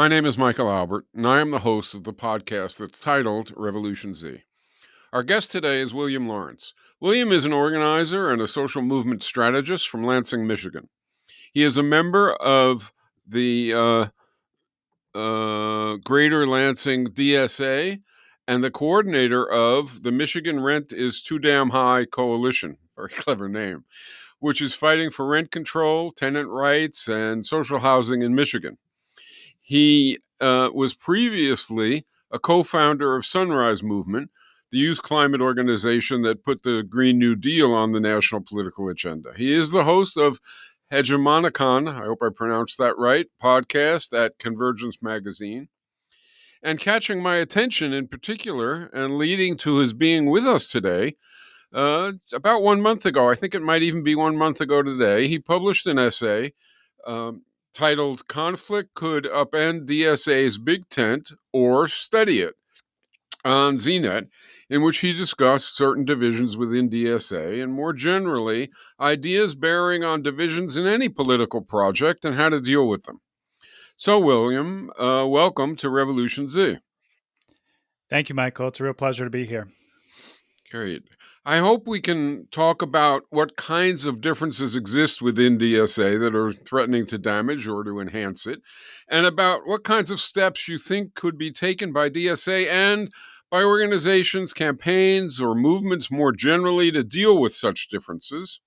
My name is Michael Albert, and I am the host of the podcast that's titled Revolution Z. Our guest today is William Lawrence. William is an organizer and a social movement strategist from Lansing, Michigan. He is a member of the Greater Lansing DSA and the coordinator of the Michigan Rent is Too Damn High Coalition, very clever name, which is fighting for rent control, tenant rights, and social housing in Michigan. He was previously a co-founder of Sunrise Movement, the youth climate organization that put the Green New Deal on the national political agenda. He is the host of Hegemonicon, I hope I pronounced that right, podcast at Convergence Magazine. And catching my attention in particular and leading to his being with us today, about 1 month ago, I think it might even be 1 month ago today, he published an essay titled Conflict Could Upend DSA's Big Tent or Study It on ZNet, in which he discussed certain divisions within DSA and more generally, ideas bearing on divisions in any political project and how to deal with them. So, William, welcome to Revolution Z. Thank you, Michael. It's a real pleasure to be here. Great. I hope we can talk about what kinds of differences exist within DSA that are threatening to damage or to enhance it, and about what kinds of steps you think could be taken by DSA and by organizations, campaigns, or movements more generally to deal with such differences.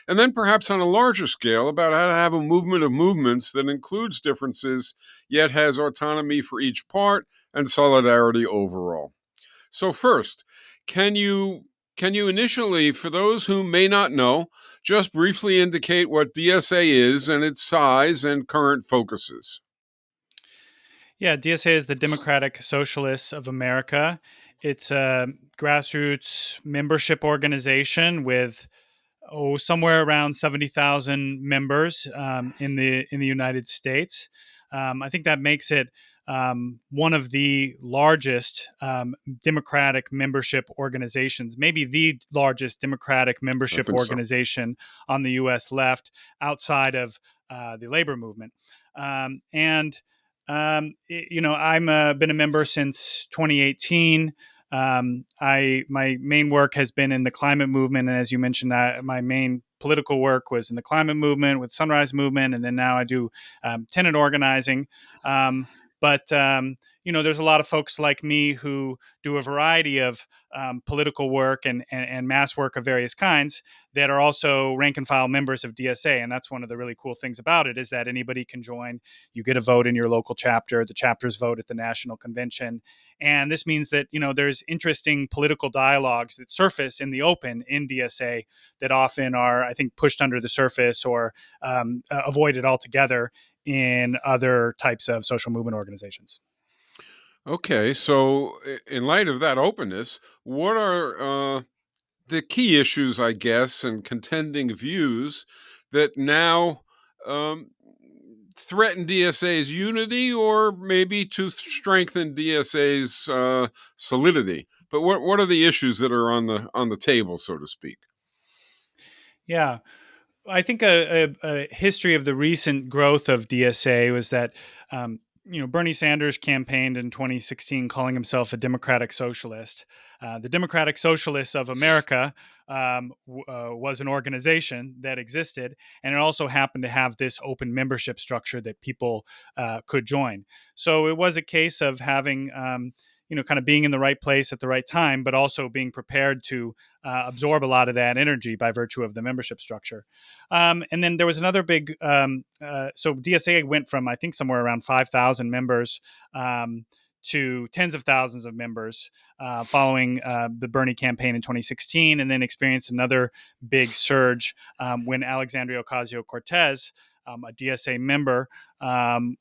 And then perhaps on a larger scale about how to have a movement of movements that includes differences, yet has autonomy for each part and solidarity overall. So first, can you initially, for those who may not know, just briefly indicate what DSA is and its size and current focuses? Yeah, DSA is the Democratic Socialists of America. It's a grassroots membership organization with somewhere around 70,000 members in the United States. I think that makes it one of the largest Democratic membership organizations, maybe the largest Democratic membership organization on the U.S. left outside of the labor movement. I'm been a member since 2018. My main work has been in the climate movement, and as you mentioned, my main political work was in the climate movement with Sunrise Movement, and then now I do tenant organizing. But there's a lot of folks like me who do a variety of political work and mass work of various kinds that are also rank and file members of DSA. And that's one of the really cool things about it is that anybody can join. You get a vote in your local chapter. The chapters vote at the national convention. And this means that, there's interesting political dialogues that surface in the open in DSA that often are, I think, pushed under the surface or avoided altogether in other types of social movement organizations. Okay, so in light of that openness, what are the key issues, I guess, and contending views that now threaten DSA's unity or maybe to strengthen DSA's solidity? But what are the issues that are on the table, so to speak? Yeah. I think a history of the recent growth of DSA was that, Bernie Sanders campaigned in 2016 calling himself a Democratic Socialist. The Democratic Socialists of America was an organization that existed, and it also happened to have this open membership structure that people could join. So it was a case of having kind of being in the right place at the right time, but also being prepared to absorb a lot of that energy by virtue of the membership structure. And then there was another big, so DSA went from, I think, somewhere around 5,000 members to tens of thousands of members following the Bernie campaign in 2016, and then experienced another big surge when Alexandria Ocasio-Cortez, a DSA member,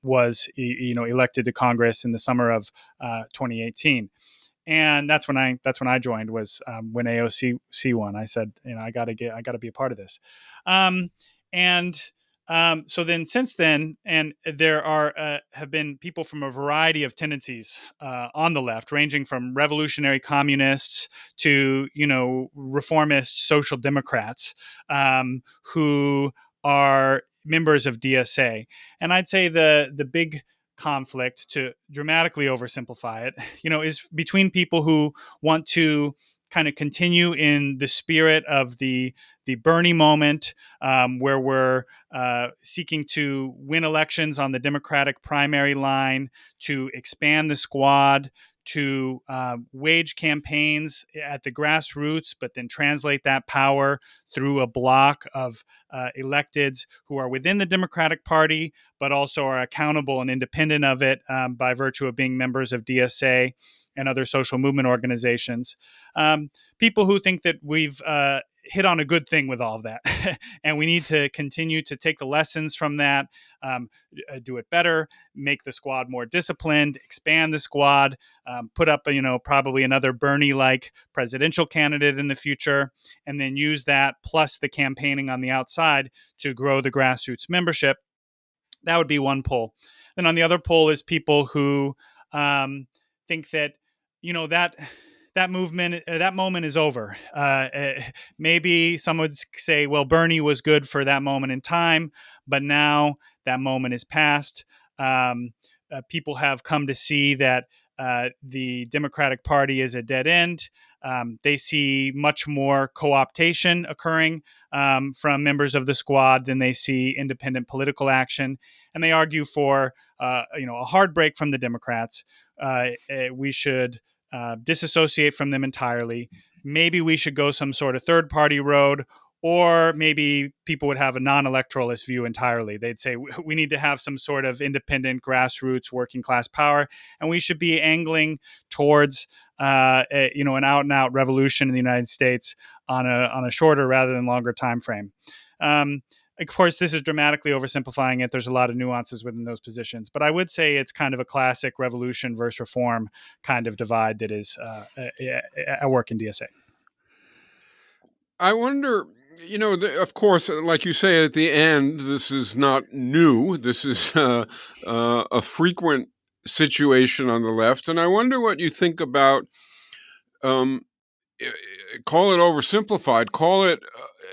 was elected to Congress in the summer of 2018, and that's when I joined. Was when AOC won. I said, I got to be a part of this, so then since then, and there are have been people from a variety of tendencies on the left, ranging from revolutionary communists to reformist social democrats, who are members of DSA. And I'd say the big conflict, to dramatically oversimplify it, is between people who want to kind of continue in the spirit of the Bernie moment, where we're seeking to win elections on the Democratic primary line, to expand the squad, to wage campaigns at the grassroots, but then translate that power through a block of electeds who are within the Democratic Party, but also are accountable and independent of it by virtue of being members of DSA and other social movement organizations. People who think that we've hit on a good thing with all of that, and we need to continue to take the lessons from that, do it better, make the squad more disciplined, expand the squad, put up, probably another Bernie-like presidential candidate in the future, and then use that plus the campaigning on the outside to grow the grassroots membership. That would be one poll. Then on the other poll is people who think that that movement, that moment is over. Maybe some would say, well, Bernie was good for that moment in time, but now that moment is past. People have come to see that the Democratic Party is a dead end. They see much more co-optation occurring from members of the squad than they see independent political action, and they argue for a hard break from the Democrats. We should disassociate from them entirely. Maybe we should go some sort of third party road, or maybe people would have a non-electoralist view entirely. They'd say we need to have some sort of independent grassroots working class power, and we should be angling towards an out and out revolution in the United States on a shorter rather than longer time frame. Of course, this is dramatically oversimplifying it. There's a lot of nuances within those positions, but I would say it's kind of a classic revolution versus reform kind of divide that is at work in DSA. I wonder, of course, like you say at the end, this is not new. This is a frequent situation on the left. And I wonder what you think about, um, call it oversimplified, call it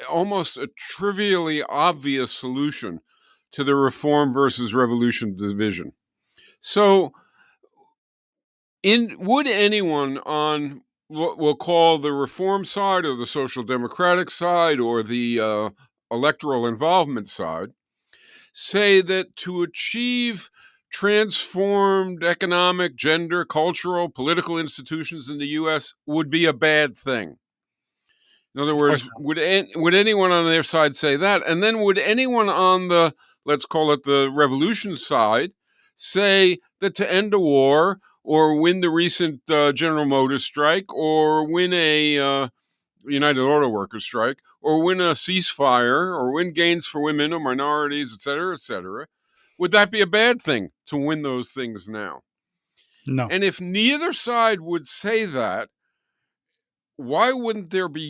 almost a trivially obvious solution to the reform versus revolution division. So, would anyone on what we'll call the reform side or the social democratic side or the electoral involvement side say that to achieve transformed economic, gender, cultural, political institutions in the U.S. would be a bad thing? In other Of course words, not. would anyone on their side say that? And then would anyone on the, let's call it the revolution side, say that to end a war or win the recent General Motors strike or win a United Auto Workers strike or win a ceasefire or win gains for women or minorities, et cetera, would that be a bad thing to win those things now? No. And if neither side would say that, why wouldn't there be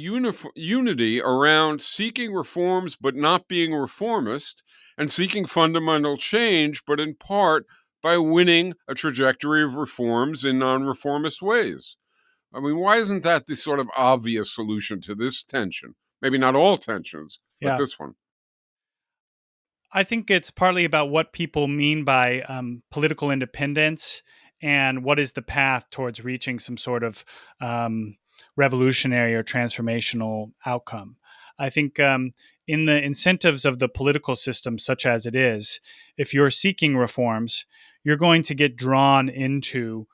unity around seeking reforms but not being reformist and seeking fundamental change, but in part by winning a trajectory of reforms in non-reformist ways? I mean, why isn't that the sort of obvious solution to this tension? Maybe not all tensions, but Yeah. this one. I think it's partly about what people mean by political independence and what is the path towards reaching some sort of revolutionary or transformational outcome. I think in the incentives of the political system, such as it is, if you're seeking reforms, you're going to get drawn into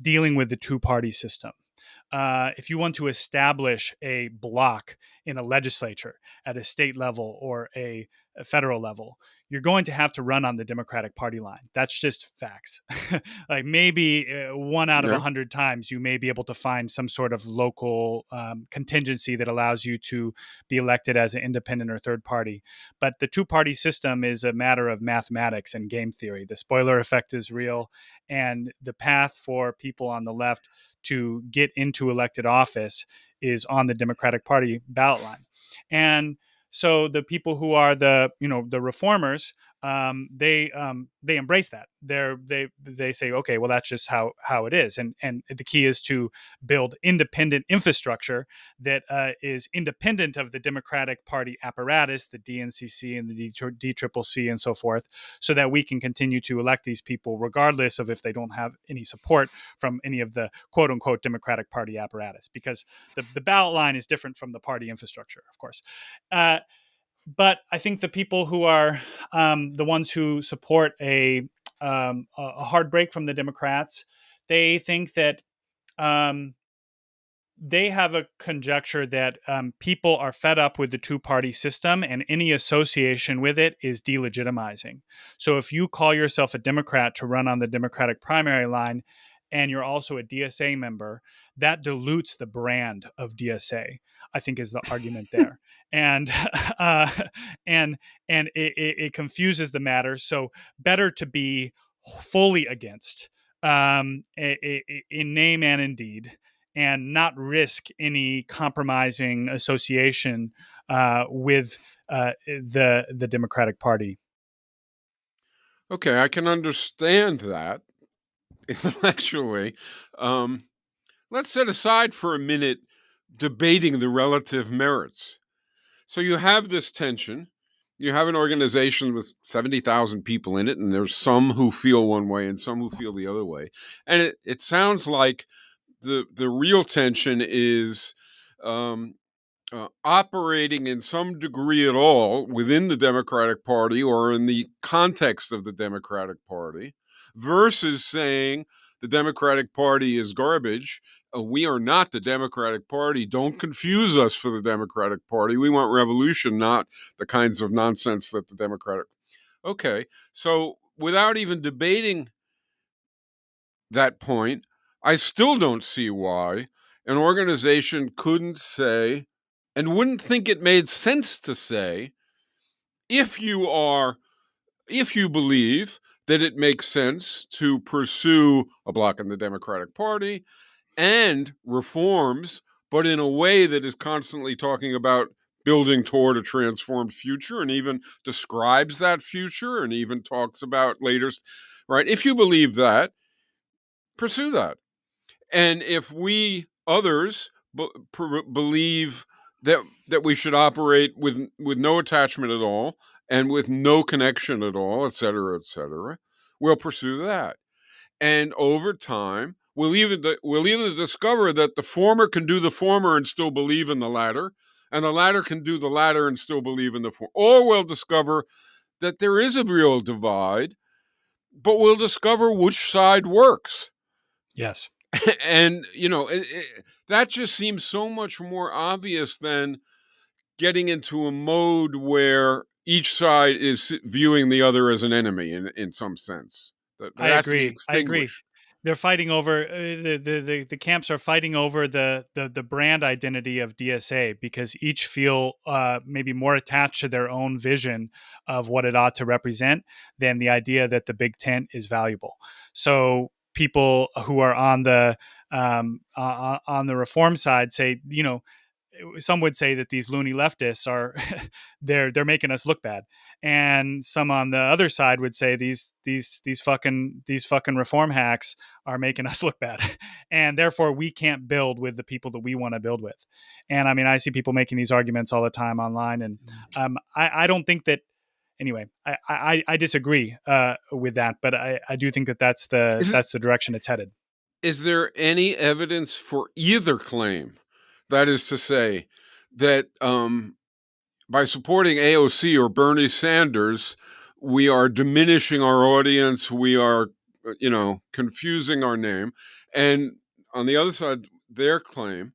dealing with the two party system. If you want to establish a block in a legislature at a state level or a federal level, you're going to have to run on the Democratic Party line. That's just facts. Like maybe one out of Yeah. 100 times, you may be able to find some sort of local contingency that allows you to be elected as an independent or third party. But the two party system is a matter of mathematics and game theory. The spoiler effect is real, and the path for people on the left to get into elected office is on the Democratic Party ballot line. And so the people who are the reformers they embrace that. They say, okay, well, that's just how it is, and the key is to build independent infrastructure that is independent of the Democratic Party apparatus, the DNCC and the DCCC and so forth, so that we can continue to elect these people regardless of if they don't have any support from any of the quote unquote Democratic Party apparatus, because the ballot line is different from the party infrastructure, of course. But I think the people who are the ones who support a hard break from the Democrats, they think that um, they have a conjecture that people are fed up with the two-party system and any association with it is delegitimizing. So if you call yourself a Democrat to run on the Democratic primary line and you're also a DSA member, that dilutes the brand of DSA, I think is the argument there. And uh, and it confuses the matter. So better to be fully against in name and in deed, and not risk any compromising association with the Democratic Party. Okay, I can understand that intellectually. Um, let's set aside for a minute debating the relative merits. So you have this tension. You have an organization with 70,000 people in it, and there's some who feel one way and some who feel the other way. And it sounds like the real tension is um, operating in some degree at all within the Democratic Party or in the context of the Democratic Party versus saying the Democratic Party is garbage. We are not the Democratic Party. Don't confuse us for the Democratic Party. We want revolution, not the kinds of nonsense that the Democratic. Okay, so without even debating that point, I still don't see why an organization couldn't say and wouldn't think it made sense to say if you are if you believe that it makes sense to pursue a block in the Democratic Party and reforms, but in a way that is constantly talking about building toward a transformed future and even describes that future and even talks about later, right? If you believe that, pursue that. And if we others believe that we should operate with no attachment at all and with no connection at all, et cetera, we'll pursue that. And over time, we'll either discover that the former can do the former and still believe in the latter, and the latter can do the latter and still believe in the former, or we'll discover that there is a real divide, but we'll discover which side works. Yes, And that just seems so much more obvious than getting into a mode where each side is viewing the other as an enemy in some sense that I has to be agree. I agree. extinguished. They're fighting over the camps are fighting over the brand identity of DSA because each feel maybe more attached to their own vision of what it ought to represent than the idea that the big tent is valuable. So people who are on the reform side say, some would say that these loony leftists are they're making us look bad, and some on the other side would say these fucking reform hacks are making us look bad, and therefore we can't build with the people that we want to build with. And I mean, I see people making these arguments all the time online, and I don't think that. Anyway, I disagree with that, but I do think that Is, that's the direction it's headed. is there any evidence for either claim? That is to say, that by supporting AOC or Bernie Sanders, we are diminishing our audience. We are, confusing our name. And on the other side, their claim,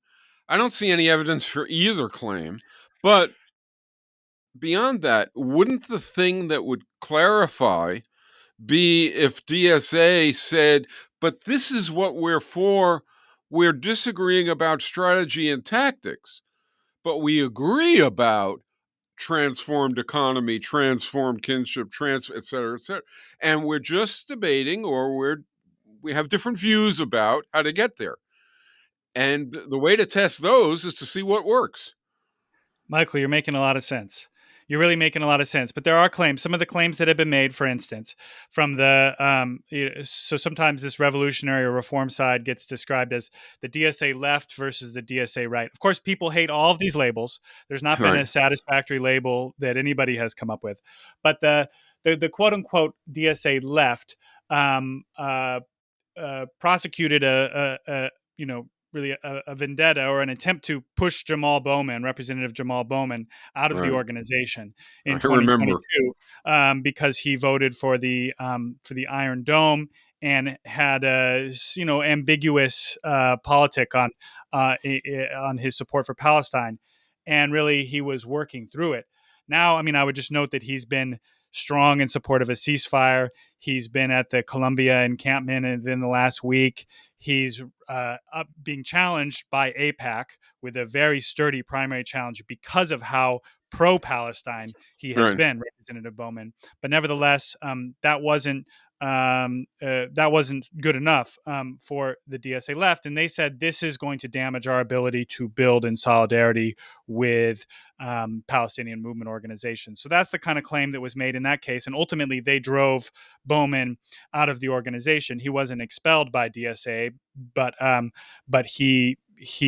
I don't see any evidence for either claim. But beyond that, wouldn't the thing that would clarify be if DSA said, but this is what we're for? We're disagreeing about strategy and tactics, but we agree about transformed economy, transformed kinship, et cetera, et cetera. And we're just debating, or we have different views about how to get there. And the way to test those is to see what works. Michael, you're making a lot of sense. You're really making a lot of sense. But there are claims. Some of the claims that have been made, for instance, from the so sometimes this revolutionary or reform side gets described as the DSA left versus the DSA right. Of course, people hate all of these labels. There's not been Right. a satisfactory label that anybody has come up with. But the quote unquote DSA left um, uh, prosecuted really a vendetta or an attempt to push Jamal Bowman, Representative Jamal Bowman, out of the Right. organization in I remember. 2022 because he voted for the Iron Dome and had a ambiguous politic on his support for Palestine, and really he was working through it. Now, I mean, I would just note that he's been strong in support of a ceasefire. He's been at the Columbia encampment in the last week. He's up being challenged by AIPAC with a very sturdy primary challenge because of how pro-Palestine he has Right. been, Representative Bowman. But nevertheless, that wasn't good enough for the DSA left, and they said this is going to damage our ability to build in solidarity with Palestinian movement organizations. So that's the kind of claim that was made in that case, and ultimately they drove Bowman out of the organization. He wasn't expelled by DSA, but he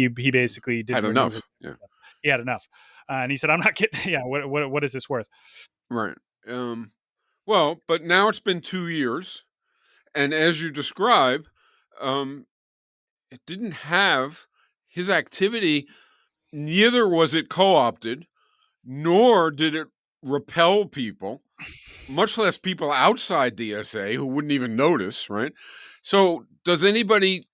basically Had didn't remove him. enough. Yeah. He had enough, and he said, "I'm not getting. Yeah, what is this worth?" Right. Um, well, but now it's been 2 years, and as you describe, um, it didn't have his activity. Neither was it co-opted, nor did it repel people, much less people outside DSA who wouldn't even notice. Right. So, does anybody?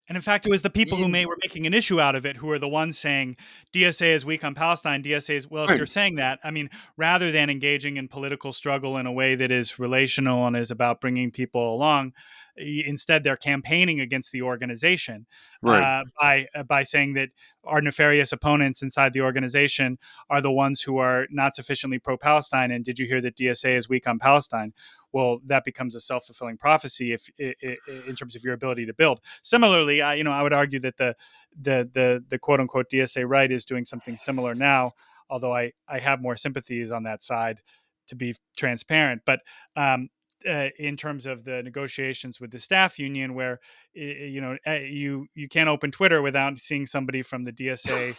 And in fact, it was the people who were making an issue out of it who are the ones saying DSA is weak on Palestine. DSA is, well, if Right. you're saying that, I mean, rather than engaging in political struggle in a way that is relational and is about bringing people along, instead they're campaigning against the organization Right. by saying that our nefarious opponents inside the organization are the ones who are not sufficiently pro-Palestine. And did you hear that DSA is weak on Palestine? Well, that becomes a self-fulfilling prophecy if in terms of your ability to build. Similarly, I would argue that the quote unquote DSA right is doing something similar now, although I have more sympathies on that side, to be transparent. But in terms of the negotiations with the staff union, where you can't open Twitter without seeing somebody from the DSA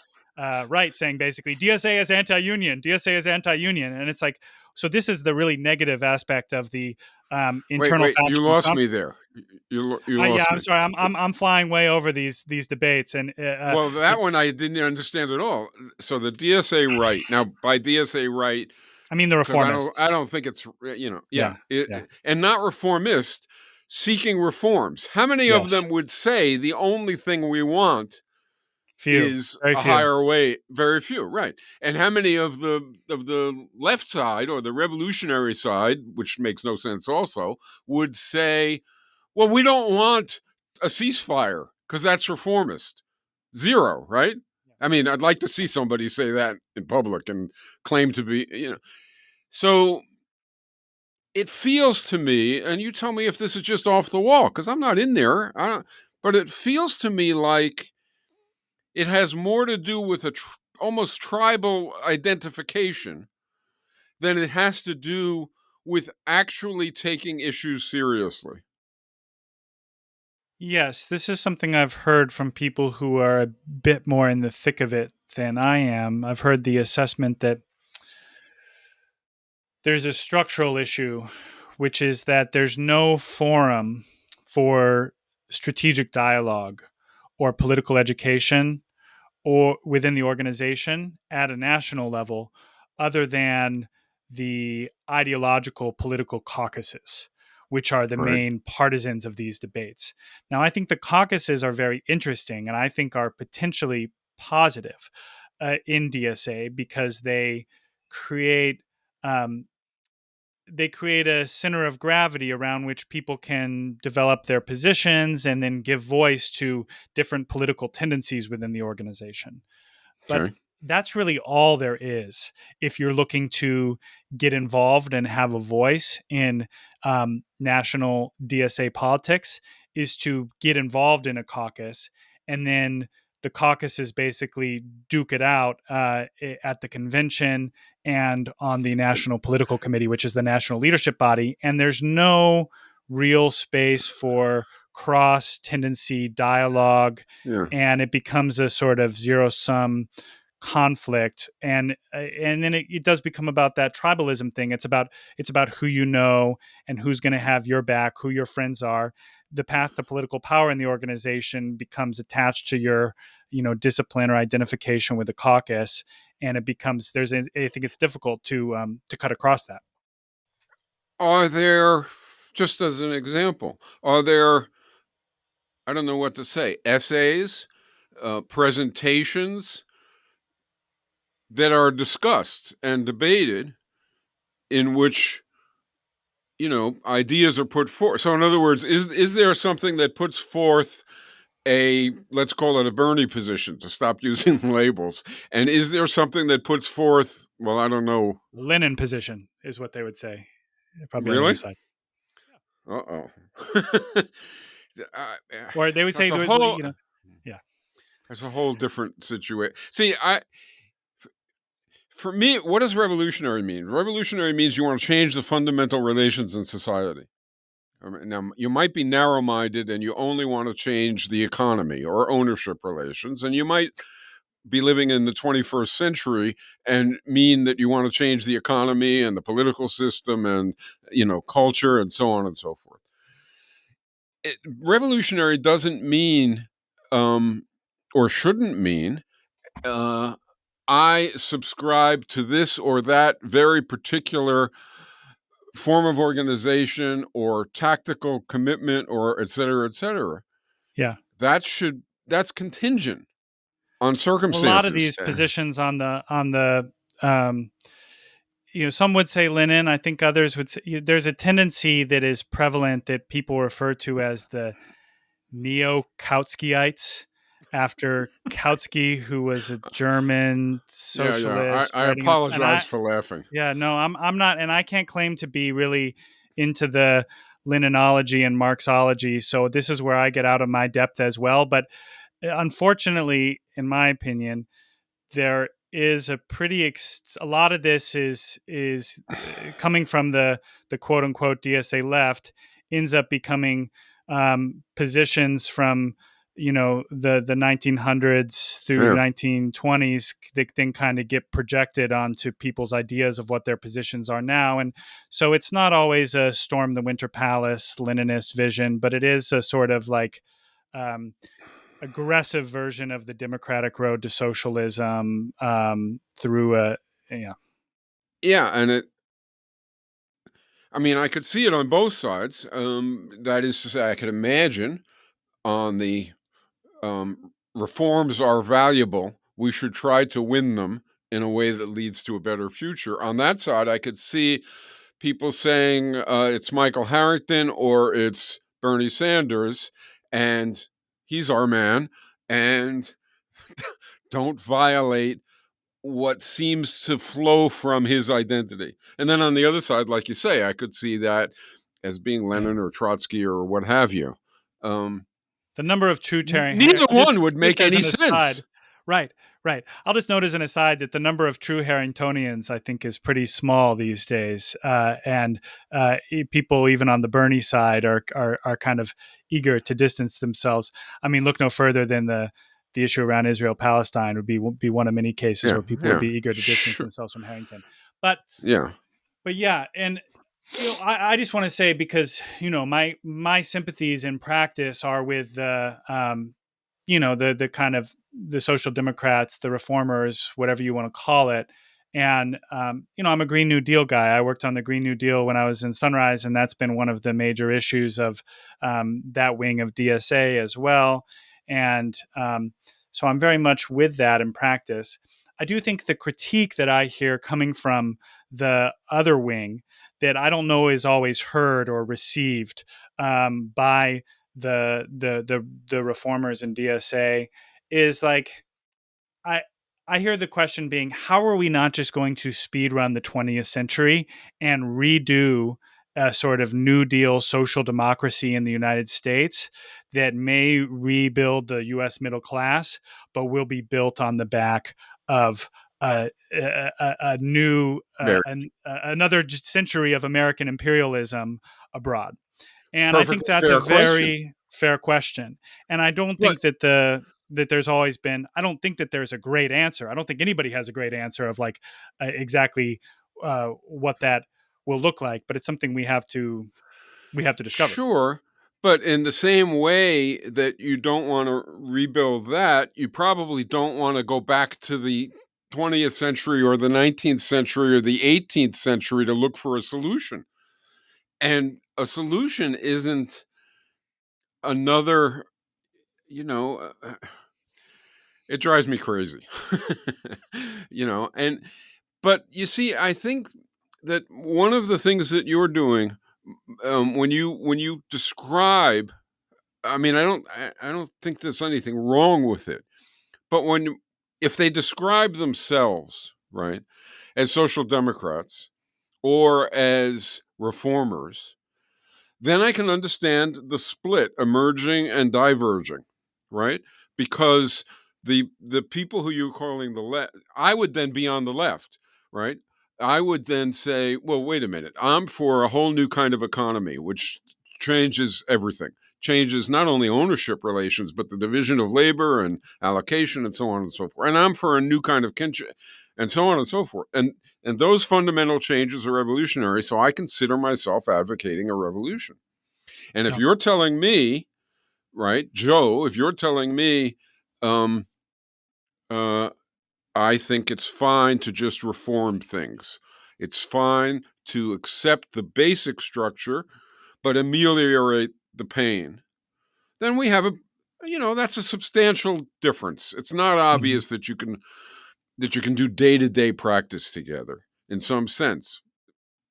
right saying basically DSA is anti-union, DSA is anti-union, and it's like, so this is the really negative aspect of the Wait. internal Wait. You faction. lost me there. You Yeah, lost I'm me. sorry. I'm flying way over these debates, and Well, that one I didn't understand at all. So the DSA right now, by DSA right, I mean the because reformists. I don't think it's Yeah, yeah, yeah, and not reformist, seeking reforms. How many of yes. them would say the only thing we want Few, is very a few. higher wage? Very few, right? And how many of the left side or the revolutionary side, which makes no sense, also would say, well, we don't want a ceasefire because that's reformist. Zero, right? I mean, I'd like to see somebody say that in public and claim to be. So it feels to me, and you tell me if this is just off the wall, because I'm not in there. I don't, but it feels to me like it has more to do with a almost tribal identification than it has to do with actually taking issues seriously. Yes, this is something I've heard from people who are a bit more in the thick of it than I am. I've heard the assessment that there's a structural issue, which is that there's no forum for strategic dialogue or political education or within the organization at a national level other than the ideological political caucuses, which are the Right. main partisans of these debates. Now, I think the caucuses are very interesting and I think are potentially positive in DSA because create um, they create a center of gravity around which people can develop their positions and then give voice to different political tendencies within the organization. But Okay. that's really all there is if you're looking to get involved and have a voice in national DSA politics, is to get involved in a caucus and then the caucuses basically duke it out at the convention and on the National Political Committee, which is the national leadership body. And there's no real space for cross tendency dialogue, Yeah. and it becomes a sort of zero sum conflict. And then it does become about that tribalism thing. It's about who you know and who's going to have your back, who your friends are. The path to political power in the organization becomes attached to your discipline or identification with the caucus, and it becomes I think it's difficult to cut across that. Are there, just as an example, are there, I don't know what to say, essays, presentations that are discussed and debated in which, ideas are put forth? So in other words, is there something that puts forth a, let's call it a Bernie position, to stop using labels, and is there something that puts forth, well, I don't know, Lenin position is what they would say, probably on the other really? side. Uh-oh. Or they would say, That's a whole yeah, that's a whole different situation. See, for me, what does revolutionary mean? Revolutionary means you want to change the fundamental relations in society. I mean, now, you might be narrow-minded and you only want to change the economy or ownership relations, and you might be living in the 21st century and mean that you want to change the economy and the political system and, culture and so on and so forth. Revolutionary doesn't mean, or shouldn't mean, uh, I subscribe to this or that very particular form of organization or tactical commitment or et cetera, et cetera. yeah. That's contingent on A lot of circumstances. these positions on the um, some would say Lenin. I think others would say there's a tendency that is prevalent that people refer to as the neo-Kautskyites, after Kautsky, who was a German Yeah, yeah. socialist I writing. And apologize for laughing. yeah, no, I'm not, and I can't claim to be really into the Leninology and Marxology. So this is where I get out of my depth as well. But unfortunately, in my opinion, there is a lot of this is coming from the quote unquote DSA left, ends up becoming positions from the 1900s through Yeah. 1920s that then kind of get projected onto people's ideas of what their positions are now. And so it's not always a storm the winter palace Leninist vision, but it is a sort of like um, aggressive version of the democratic road to socialism, through a yeah. Yeah, I mean, I could see it on both sides. That is to say, I could imagine on the reforms are valuable. We should try to win them in a way that leads to a better future. On that side, I could see people saying it's Michael Harrington or it's Bernie Sanders, and he's our man, and don't violate what seems to flow from his identity. And then on the other side, like you say, I could see that as being Yeah. Lenin or Trotsky or what have you. Um, The number of true Neither just one would just make as any an sense. aside, right, right. I'll just note as an aside that the number of true Harringtonians, I think, is pretty small these days, and people even on the Bernie side are kind of eager to distance themselves. I mean, look no further than the issue around Israel Palestine would be one of many cases Yeah, where people would yeah, be eager to distance sure, themselves from Harrington. But yeah, yeah, and I just want to say, because my sympathies in practice are with the kind of the social democrats, the reformers, whatever you want to call it. And I'm a Green New Deal guy. I worked on the Green New Deal when I was in Sunrise, and that's been one of the major issues of that wing of DSA as well. And so I'm very much with that in practice. I do think the critique that I hear coming from the other wing, that I don't know is always heard or received by the reformers in DSA, is like, I I hear the question being, how are we not just going to speed run the 20th century and redo a sort of New Deal social democracy in the United States that may rebuild the U.S. middle class, but will be built on the back of a new Very another century of American imperialism abroad. And I think perfectly that's a fair question. very fair question. And I don't But think that there's always been. I don't think that there's a great answer. I don't think anybody has a great answer of like exactly what that will look like. But it's something we have to discover. sure, but in the same way that you don't want to rebuild that, you probably don't want to go back to the 20th century or the 19th century or the 18th century to look for a solution. And a solution isn't another, you know, it drives me crazy. And but you see, I think that one of the things that you're doing when you describe, I mean, I don't think there's anything wrong with it. But if they describe themselves, right, as social democrats or as reformers, then I can understand the split emerging and diverging, right? Because the people who you're calling the left, I would then be on the left, right? I would then say, well, wait a minute, I'm for a whole new kind of economy, which changes everything, changes not only ownership relations, but the division of labor and allocation and so on and so forth. And I'm for a new kind of kinship and so on and so forth. And those fundamental changes are revolutionary. So I consider myself advocating a revolution. And if Yeah. you're telling me, right, Joe, if you're telling me, um, uh, I think it's fine to just reform things, it's fine to accept the basic structure, but ameliorate the pain, then we have that's a substantial difference. It's not Mhm. obvious that you can do day-to-day practice together in some sense.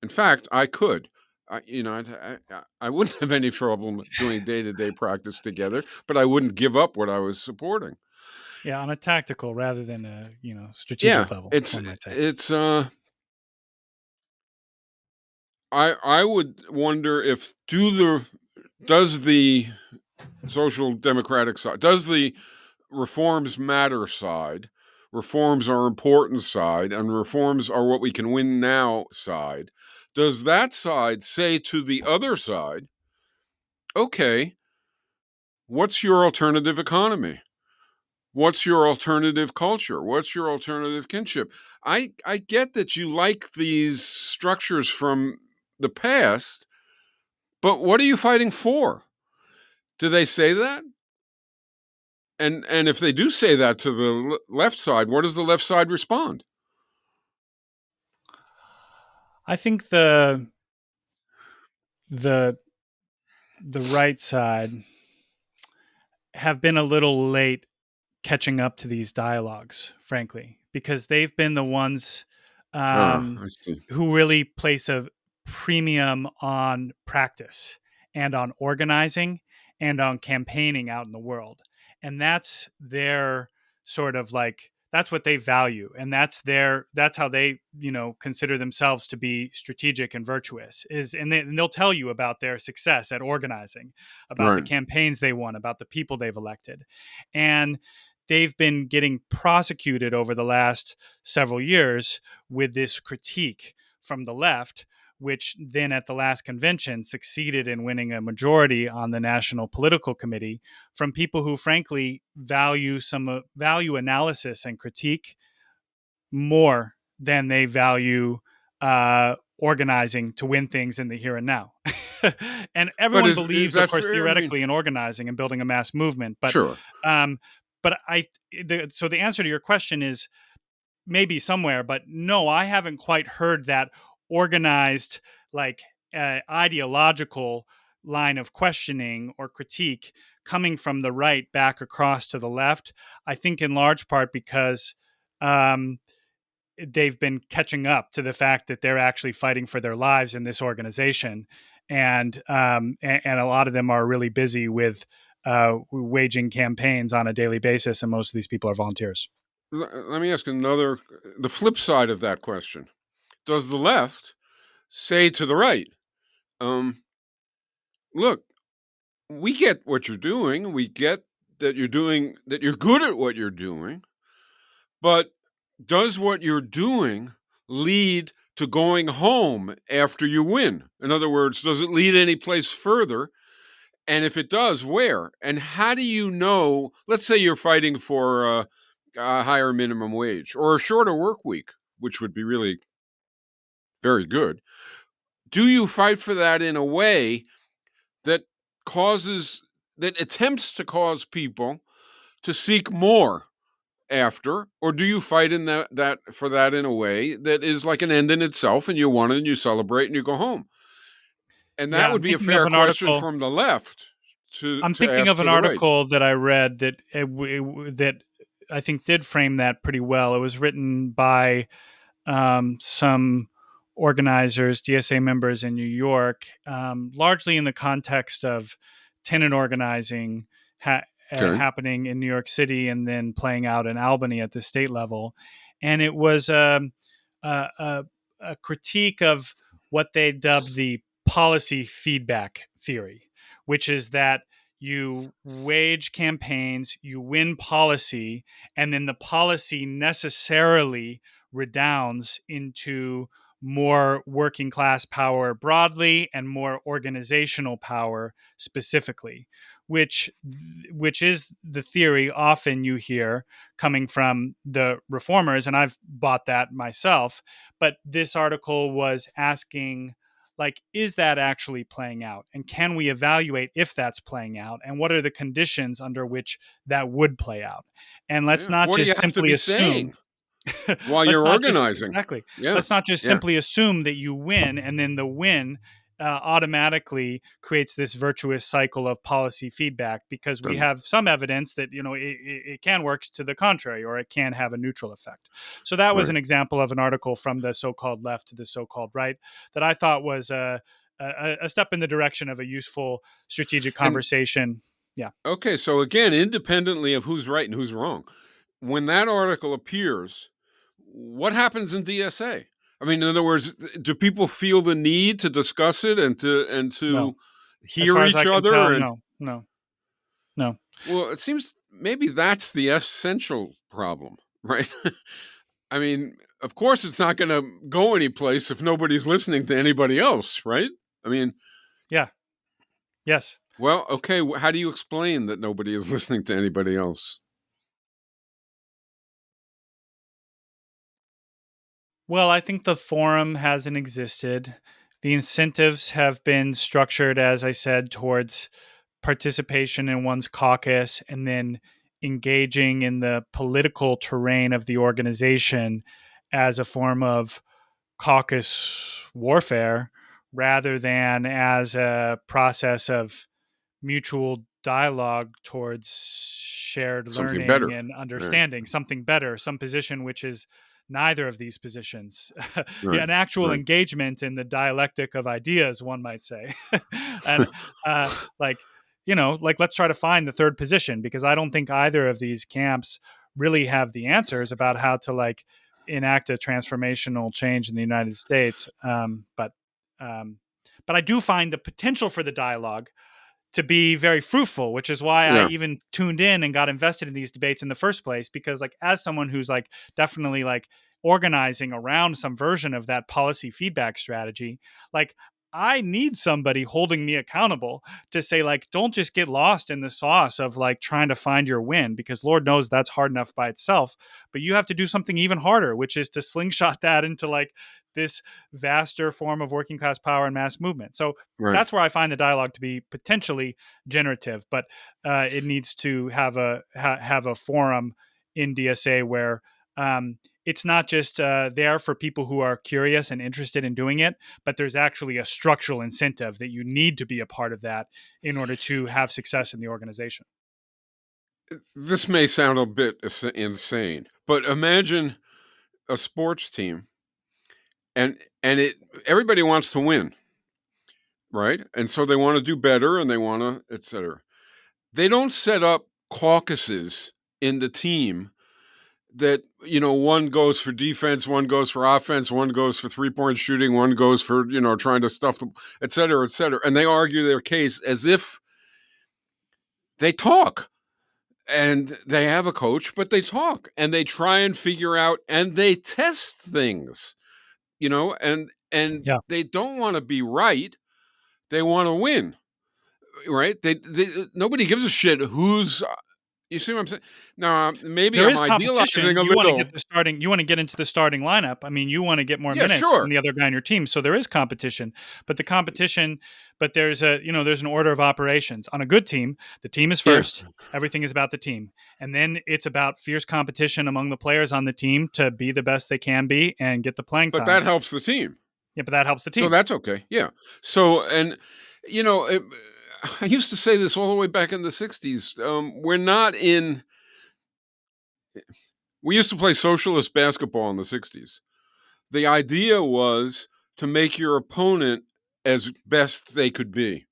In fact, I could. I wouldn't have any trouble doing day-to-day practice together, but I wouldn't give up what I was supporting. Yeah, on a tactical rather than a Yeah, strategic level, it's one might say. it's I would wonder if does the social democratic side, does the reforms matter side, reforms are important side, and reforms are what we can win now side, does that side say to the other side, okay, what's your alternative economy? What's your alternative culture? What's your alternative kinship? I get that you like these structures from the past, but what are you fighting for? Do they say that? And if they do say that to the left side, what does the left side respond? I think the the right side have been a little late catching up to these dialogues, frankly, because they've been the ones Ah, um, I see. who really place a premium on practice and on organizing and on campaigning out in the world. And that's their sort of like that's what they value, and that's how they consider themselves to be strategic and virtuous is, and they'll tell you about their success at organizing, about the Right. campaigns they won, about the people they've elected. And they've been getting prosecuted over the last several years with this critique from the left, which then at the last convention succeeded in winning a majority on the National Political Committee from people who frankly value analysis and critique more than they value organizing to win things in the here and now. And But everyone is believes, of that course, fair? I mean, theoretically in organizing and building a mass movement, sure. um, but so the answer to your question is maybe somewhere, but no, I haven't quite heard that organized, like ideological line of questioning or critique coming from the right back across to the left. I think in large part because um, they've been catching up to the fact that they're actually fighting for their lives in this organization, and a lot of them are really busy with waging campaigns on a daily basis, and most of these people are volunteers. Let me ask the flip side of that question. Does the left say to the right, Um, look, we get what you're doing. We get that you're good at what you're doing, but does what you're doing lead to going home after you win? In other words, does it lead any place further? And if it does, where? And how do you know? Let's say you're fighting for a higher minimum wage or a shorter work week, which would be really very good. Do you fight for that in a way that causes, that attempts to cause people to seek more after, or do you fight in that for that in a way that is like an end in itself, and you won and you celebrate and you go home? And Yeah, that would I'm be a thinking of fair an question article. from the left I'm to thinking ask of an to the right. article that I read that I think did frame that pretty well. It was written by some organizers, DSA members in New York, largely in the context of tenant organizing Okay. happening in New York City and then playing out in Albany at the state level. And it was a, a, a critique of what they dubbed the policy feedback theory, which is that you wage campaigns, you win policy, and then the policy necessarily redounds into more working class power broadly and more organizational power specifically, which which is the theory often you hear coming from the reformers, and I've bought that myself. But this article was asking, like, is that actually playing out, and can we evaluate if that's playing out, and what are the conditions under which that would play out? And let's Yeah. not What do you just have to simply be assume saying while let's you're not just organizing? exactly Yeah. let's not just Yeah. simply assume that you win and then the win automatically creates this virtuous cycle of policy feedback, because we Doesn't. have some evidence that it can work to the contrary, or it can have a neutral effect. So that was Right. an example of an article from the so-called left to the so-called right that I thought was a step in the direction of a useful strategic And conversation. Yeah. okay, so again, independently of who's right and who's wrong, when that article appears, what happens in DSA? I mean, in other words, do people feel the need to discuss it and to No. As hear far as each I can other? tell, And no. No. No. well, it seems maybe that's the essential problem, right? I mean, of course, it's not going to go anyplace if nobody's listening to anybody else, right? I mean, Yeah. Yes. well, okay, how do you explain that nobody is listening to anybody else? Well, I think the forum hasn't existed. The incentives have been structured, as I said, towards participation in one's caucus and then engaging in the political terrain of the organization as a form of caucus warfare rather than as a process of mutual dialogue towards shared Something learning better. and Right, understanding, something better, some position which is neither of these positions. Yeah, right, an actual right. engagement in the dialectic of ideas, one might say. And uh, like, like, let's try to find the third position, because I don't think either of these camps really have the answers about how to, like, enact a transformational change in the United States. Um, but I do find the potential for the dialogue to be very fruitful, which is why I Yeah. even tuned in and got invested in these debates in the first place. Because, like, as someone who's, like, definitely, like, organizing around some version of that policy feedback strategy, like, I need somebody holding me accountable to say, like, don't just get lost in the sauce of, like, trying to find your win, because Lord knows that's hard enough by itself. But you have to do something even harder, which is to slingshot that into, like, this vaster form of working class power and mass movement. So Right. that's where I find the dialogue to be potentially generative, but it needs to have have a forum in DSA where it's not just there for people who are curious and interested in doing it, but there's actually a structural incentive that you need to be a part of that in order to have success in the organization. This may sound a bit insane, but imagine a sports team and it everybody wants to win, right? And so they want to do better and they want to, etc. They don't set up caucuses in the team that one goes for defense, one goes for offense, one goes for 3-point shooting, one goes for trying to stuff them, et cetera, et cetera, and they argue their case as if they talk and they have a coach, but they talk and they try and figure out and they test things, and Yeah. they don't want to be right, they want to win, right? They nobody gives a shit who's. You see what I'm saying? Now, maybe There I'm is competition. idealizing a You want to get little. the starting. You want to get into the starting lineup. I mean, you want to get more Yeah, minutes than sure. the other guy on your team. So there is competition, but the competition, but there's there's an order of operations. On a good team, the team is Yeah, first. Everything is about the team, and then it's about fierce competition among the players on the team to be the best they can be and get the playing but time. that helps the team. Yeah, but that helps the So team. that's okay. Yeah. So, and, you know, it, I used to say this all the way back in the 60s. We used to play socialist basketball in the 60s. The idea was to make your opponent as best they could be.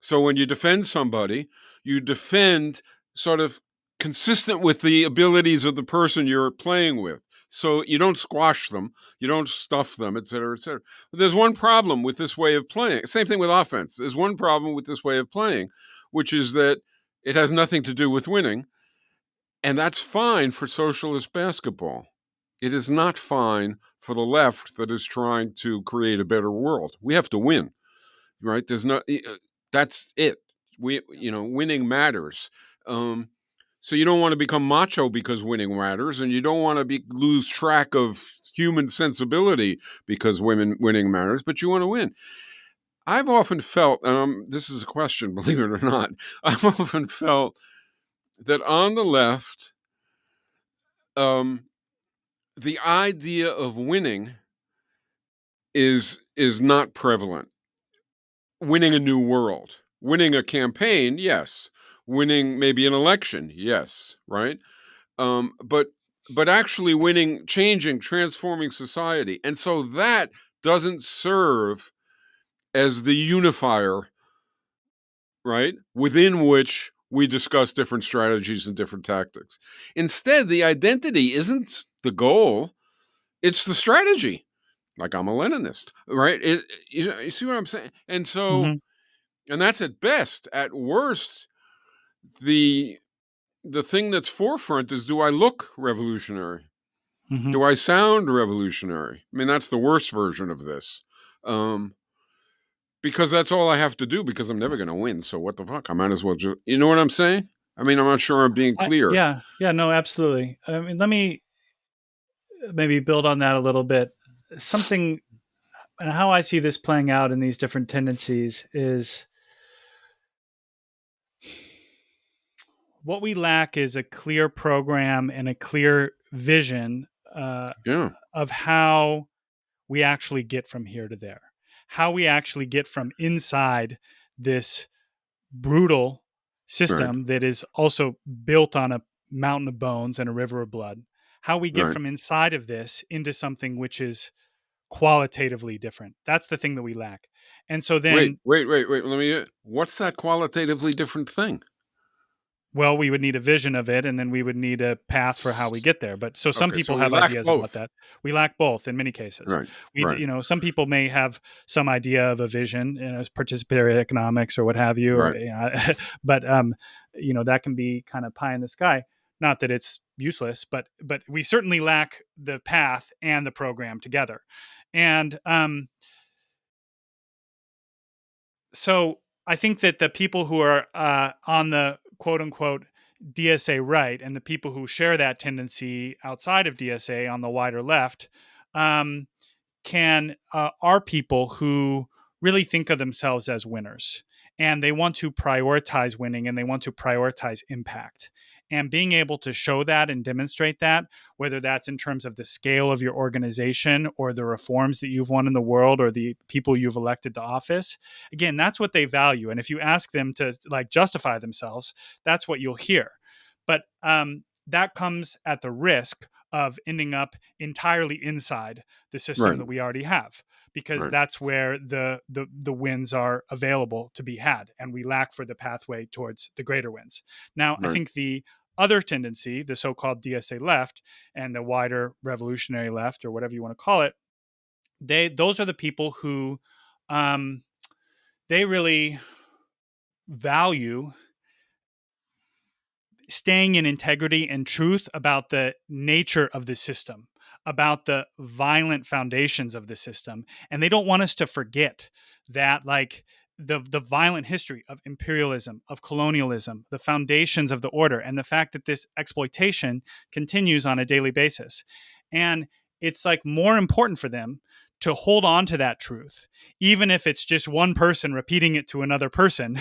So when you defend somebody, you defend sort of consistent with the abilities of the person you're playing with. So you don't squash them, you don't stuff them, et cetera, et cetera. But there's one problem with this way of playing. Same thing with offense. There's one problem with this way of playing, which is that it has nothing to do with winning. And that's fine for socialist basketball. It is not fine for the left that is trying to create a better world. We have to win, right? There's no, that's it. Winning matters. Um, so you don't want to become macho because winning matters, and you don't want to lose track of human sensibility because winning matters. But you want to win. I've often felt, and this is a question, believe it or not, I've often felt that on the left, um, the idea of winning is not prevalent. Winning a new world, winning a campaign, yes. Winning maybe an election, yes, right? But actually winning, changing, transforming society. And so that doesn't serve as the unifier, right? Within which we discuss different strategies and different tactics. Instead, the identity isn't the goal, it's the strategy. Like I'm a Leninist, right? You see what I'm saying? And so, Hmm. and that's at best. At worst, the the thing that's forefront is, do I look revolutionary? Hmm. Do I sound revolutionary? I mean, that's the worst version of this. Um, because that's all I have to do because I'm never going to win. So what the fuck? I might as well just, you know what I'm saying? I mean, I'm not sure I'm being clear. Yeah, yeah, no, absolutely. I mean, let me maybe build on that a little bit. Something and how I see this playing out in these different tendencies is what we lack is a clear program and a clear vision uh, Yeah, of how we actually get from here to there, how we actually get from inside this brutal right, system that is also built on a mountain of bones and a river of blood, how we get right. from inside of this into something which is qualitatively different. That's the thing that we lack. And so Wait, then, wait, wait, wait. What's that qualitatively different thing? well, we would need a vision of it, and then we would need a path for how we get there. But so some Okay, so people we have lack ideas about both. that. We lack both in many cases. Right, We, right, some people may have some idea of a vision, participatory economics or what have you, or right, but that can be kind of pie in the sky. Not that it's useless, but we certainly lack the path and the program together, and so I think that the people who are on the quote unquote DSA right and the people who share that tendency outside of DSA on the wider left um, are people who really think of themselves as winners, and they want to prioritize winning and they want to prioritize impact. And being able to show that and demonstrate that, whether that's in terms of the scale of your organization or the reforms that you've won in the world or the people you've elected to office, again, that's what they value. And if you ask them to like justify themselves, that's what you'll hear. But that comes at the risk of ending up entirely inside the system right, that we already have, because right, that's where the wins are available to be had, and we lack for the pathway towards the greater wins. Now, I right. think the other tendency, the so-called DSA left and the wider revolutionary left, or whatever you want to call it, those are the people who um, they really value staying in integrity and truth about the nature of the system, about the violent foundations of the system. And they don't want us to forget that, like, the violent history of imperialism, of colonialism, the foundations of the order, and the fact that this exploitation continues on a daily basis. And it's like more important for them to hold on to that truth, even if it's just one person repeating it to another person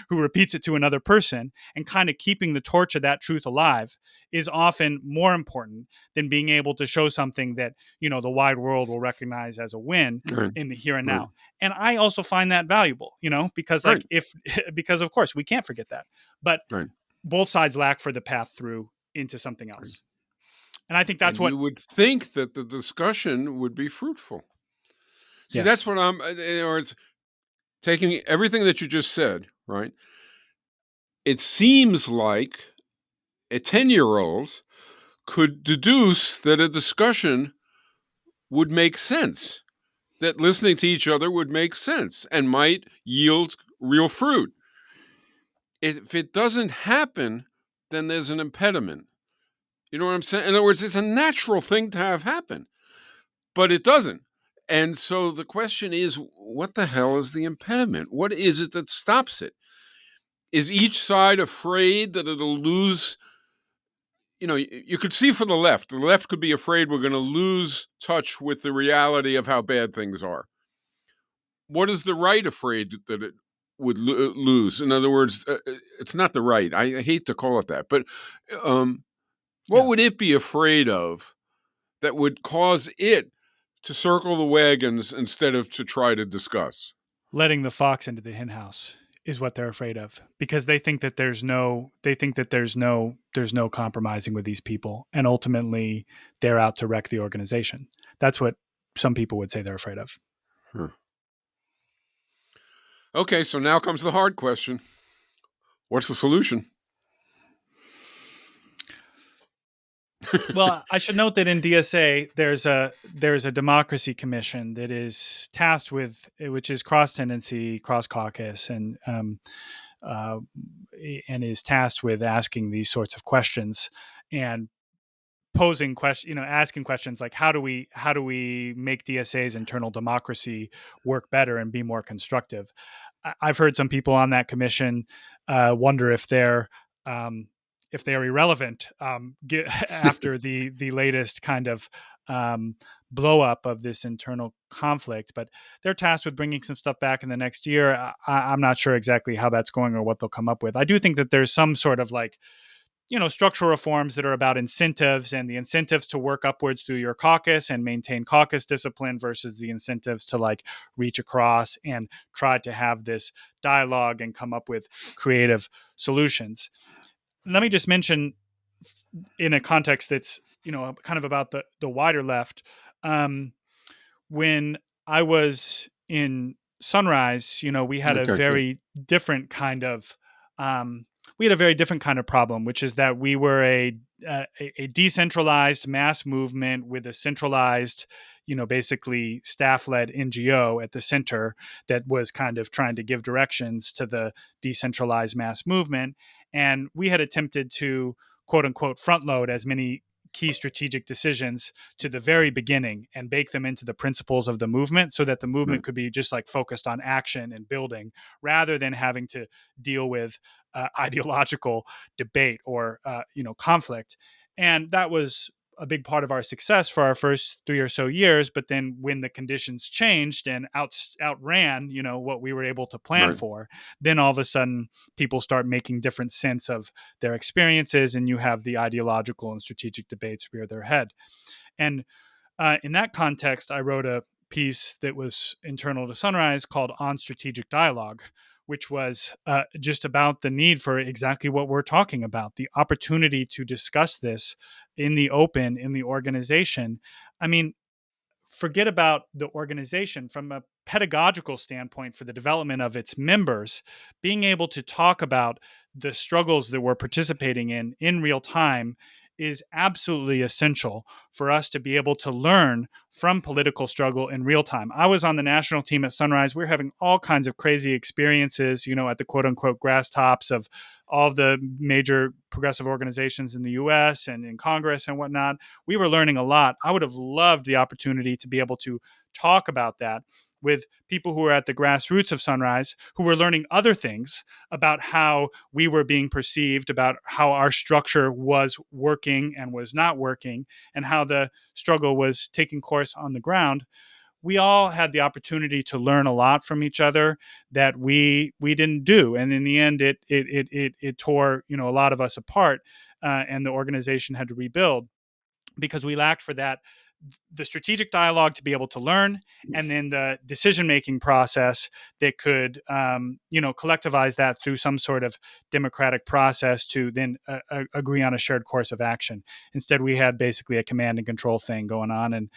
who repeats it to another person, and kind of keeping the torch of that truth alive is often more important than being able to show something that, the wide world will recognize as a win Right. in the here and Right. now. And I also find that valuable, because Right. like if because of course we can't forget that. But Right. both sides lack for the path through into something Right. else. And I think that's And what you would think that the discussion would be fruitful. See, that's yes. what or it's taking everything that you just said, right? It seems like a 10-year-old could deduce that a discussion would make sense, that listening to each other would make sense and might yield real fruit. If it doesn't happen, then there's an impediment. You know what I'm saying? In other words, it's a natural thing to have happen, but it doesn't. And so the question is, what the hell is the impediment? What is it that stops it? Is each side afraid that it'll lose? You could see for the left could be afraid we're going to lose touch with the reality of how bad things are. What is the right afraid that it would lose? In other words, it's not the right. I hate to call it that, but what Yeah. would it be afraid of that would cause it to circle the wagons instead of to try to discuss? Letting the fox into the henhouse is what they're afraid of, because they think that there's no compromising with these people, and ultimately they're out to wreck the organization. That's what some people would say they're afraid of. Huh. Okay, so now comes the hard question. What's the solution? Well, I should note that in DSA there's a democracy commission that is tasked with, which is cross tendency, cross caucus, uh, and is tasked with asking these sorts of questions and posing questions, asking questions like how do we make DSA's internal democracy work better and be more constructive. I've heard some people on that commission wonder um, if they're irrelevant after the latest kind of blow up of this internal conflict, but they're tasked with bringing some stuff back in the next year. I'm not sure exactly how that's going or what they'll come up with. I do think that there's some sort of like structural reforms that are about incentives, and the incentives to work upwards through your caucus and maintain caucus discipline versus the incentives to like reach across and try to have this dialogue and come up with creative solutions. Let me just mention, in a context that's kind of about the wider left, um, when I was in Sunrise, we had a Okay, good. very different kind of problem, which is that we were a decentralized mass movement with a centralized, basically staff-led NGO at the center that was kind of trying to give directions to the decentralized mass movement. And we had attempted to, quote unquote, front load as many key strategic decisions to the very beginning and bake them into the principles of the movement, so that the movement Right. could be just like focused on action and building, rather than having to deal with ideological debate or conflict. And that was a big part of our success for our first 3 or so years. But then when the conditions changed and outran what we were able to plan Right. for, then all of a sudden people start making different sense of their experiences, and you have the ideological and strategic debates rear their head. And in that context, I wrote a piece that was internal to Sunrise called On Strategic Dialogue, which was just about the need for exactly what we're talking about, the opportunity to discuss this in the open, in the organization. I mean, forget about the organization from a pedagogical standpoint for the development of its members, being able to talk about the struggles that we're participating in real time is absolutely essential for us to be able to learn from political struggle in real time. I was on the national team at Sunrise. We were having all kinds of crazy experiences, at the quote unquote grass tops of all the major progressive organizations in the US and in Congress and whatnot. We were learning a lot. I would have loved the opportunity to be able to talk about that with people who were at the grassroots of Sunrise, who were learning other things about how we were being perceived, about how our structure was working and was not working, and how the struggle was taking course on the ground. We all had the opportunity to learn a lot from each other that we didn't do, and in the end, it tore a lot of us apart, and the organization had to rebuild because we lacked for that the strategic dialogue to be able to learn, and then the decision making process that could collectivize that through some sort of democratic process to then agree on a shared course of action. Instead, we had basically a command and control thing going on, and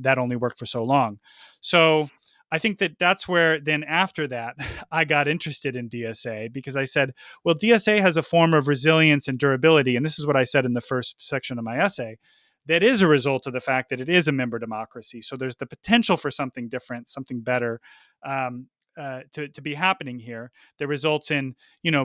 that only worked for so long. So I think that's where then after that, I got interested in DSA because I said, well, DSA has a form of resilience and durability. And this is what I said in the first section of my essay, that is a result of the fact that it is a member democracy. So there's the potential for something different, something better to be happening here that results in,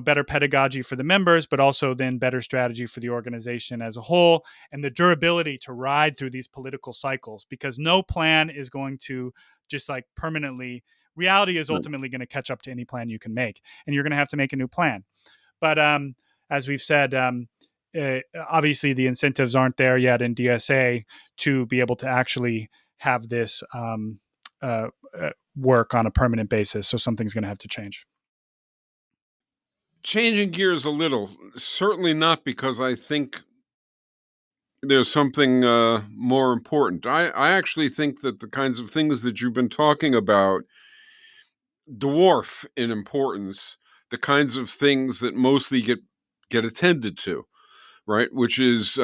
better pedagogy for the members, but also then better strategy for the organization as a whole, and the durability to ride through these political cycles, because no plan is going to just like permanently, reality is Right. ultimately going to catch up to any plan you can make, and you're going to have to make a new plan. But as we've said, obviously the incentives aren't there yet in DSA to be able to actually have this work on a permanent basis. So something's going to have to change. Changing gears a little, certainly not because I think there's something more important. I actually think that the kinds of things that you've been talking about dwarf in importance the kinds of things that mostly get attended to, right? Which is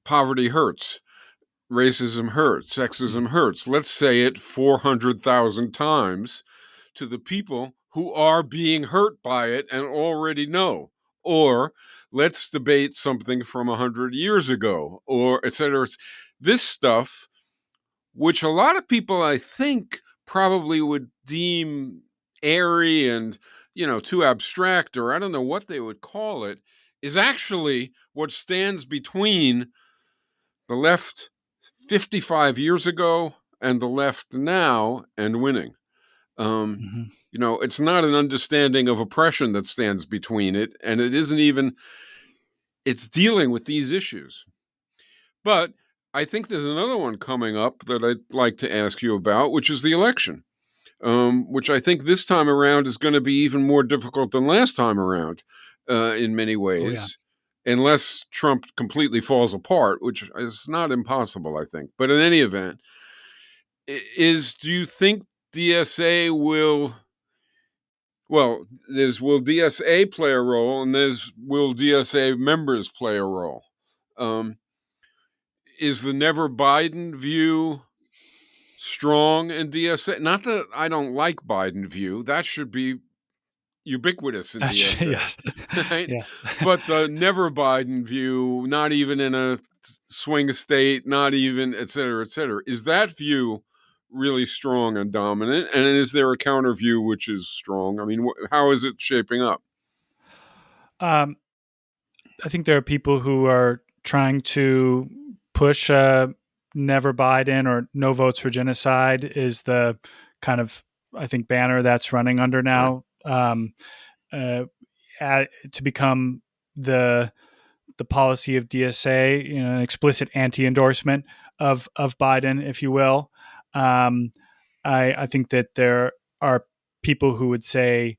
poverty hurts, racism hurts, sexism hurts. Let's say it 400,000 times to the people who are being hurt by it and already know. Or let's debate something from 100 years ago, or et cetera. This stuff, which a lot of people, I think, probably would deem airy and, too abstract, or I don't know what they would call it, is actually what stands between the left 55 years ago and the left now and winning. Um, Mm-hmm. it's not an understanding of oppression that stands between it, and it isn't even, it's dealing with these issues. But I think there's another one coming up that I'd like to ask you about, which is the election, which I think this time around is going to be even more difficult than last time around in many Oh yeah. ways, unless Trump completely falls apart, which is not impossible, I think. But in any event, do you think DSA will DSA play a role, and will DSA members play a role? Um, is the never Biden view strong in DSA? Not that I don't like Biden view. That should be ubiquitous in That's DSA, yes. right? Yeah. But the never Biden view, not even in a swing state, not even et cetera, et cetera. Is that view really strong and dominant? And is there a counter view which is strong? I mean, how is it shaping up? Um, I think there are people who are trying to push never Biden or no votes for genocide is the kind of, I think, banner that's running under Right. now, uh, to become the policy of DSA, an explicit anti-endorsement of Biden, if you will. Um, I think that there are people who would say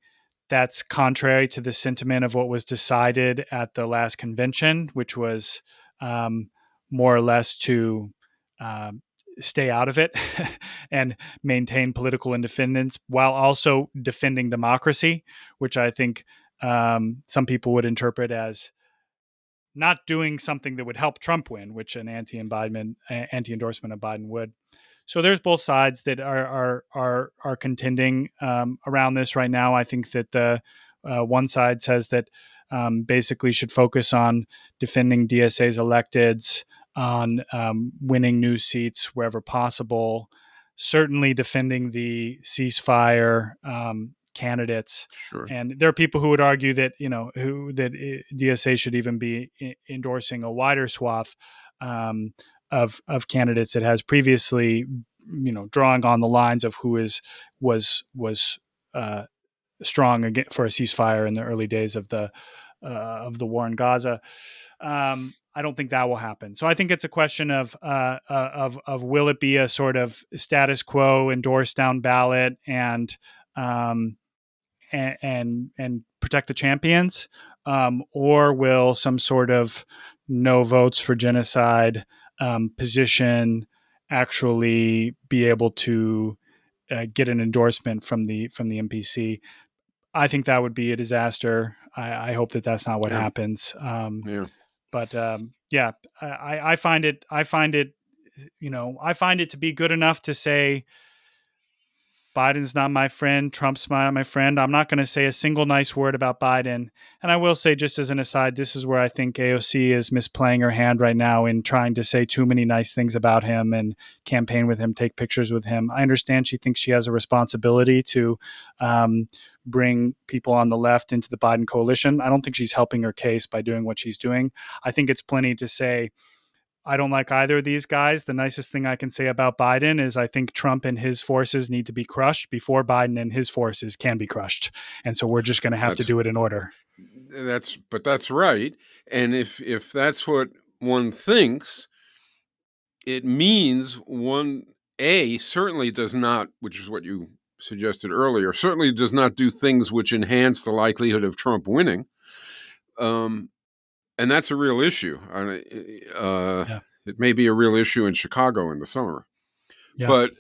that's contrary to the sentiment of what was decided at the last convention, which was um, more or less to um, stay out of it and maintain political independence while also defending democracy, which I think some people would interpret as not doing something that would help Trump win, which an anti-endorsement of Biden would. So there's both sides that are contending around this right now. I think that the one side says that basically should focus on defending DSA's electeds, on winning new seats wherever possible, certainly defending the ceasefire candidates. Sure. And there are people who would argue that DSA should even be endorsing a wider swath of candidates that has previously, drawing on the lines of who was uh, strong for a ceasefire in the early days of the war in Gaza. I don't think that will happen. So I think it's a question of will it be a sort of status quo endorsed down ballot um, and protect the champions, or will some sort of no votes for genocide position actually be able to get an endorsement from the NPC? I think that would be a disaster. I hope that that's not what Yeah. happens. Yeah. But yeah, I find it. I find it to be good enough to say Biden's not my friend. Trump's not my friend. I'm not going to say a single nice word about Biden. And I will say, just as an aside, this is where I think AOC is misplaying her hand right now in trying to say too many nice things about him and campaign with him, take pictures with him. I understand she thinks she has a responsibility to bring people on the left into the Biden coalition. I don't think she's helping her case by doing what she's doing. I think it's plenty to say, I don't like either of these guys. The nicest thing I can say about Biden is I think Trump and his forces need to be crushed before Biden and his forces can be crushed. And so we're just going to have to That's do it in order. that's right. And if that's what one thinks, it means one A certainly does not, which is what you suggested earlier, certainly does not do things which enhance the likelihood of Trump winning. And that's a real issue. Yeah. It may be a real issue in Chicago in the summer. Yeah. But